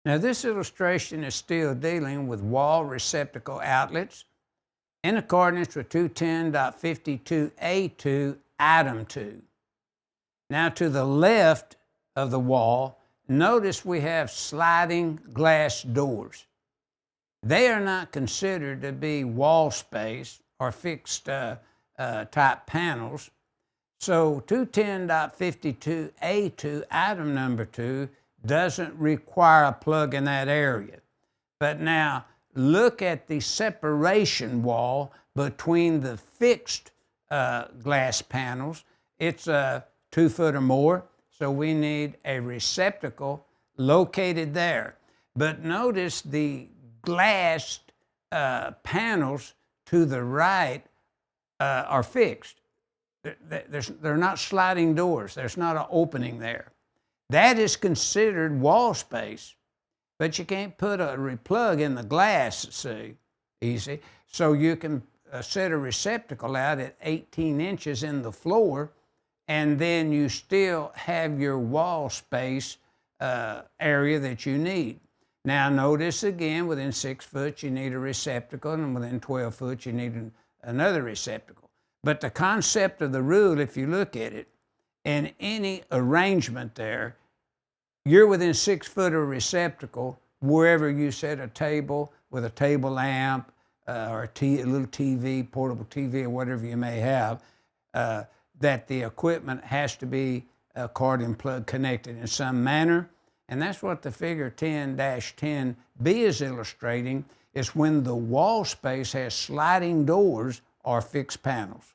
Now this illustration is still dealing with wall receptacle outlets in accordance with 210.52A2 item 2. Now to the left of the wall, notice we have sliding glass doors. They are not considered to be wall space or fixed type panels. So 210.52A2 item number 2 doesn't require a plug in that area. But now look at the separation wall between the fixed glass panels. It's 2 foot or more, so we need a receptacle located there. But notice the glass panels to the right are fixed. They're not sliding doors. There's not an opening there. That is considered wall space, but you can't put a plug in the glass, see, easy. So you can set a receptacle out at 18 inches in the floor, and then you still have your wall space area that you need. Now notice again, within 6 foot you need a receptacle, and within 12 foot you need another receptacle. But the concept of the rule, if you look at it, in any arrangement there, you're within 6 foot of a receptacle wherever you set a table with a table lamp or a little TV, portable TV, or whatever you may have, that the equipment has to be cord plug connected in some manner. And that's what the figure 10-10B is illustrating, is when the wall space has sliding doors or fixed panels.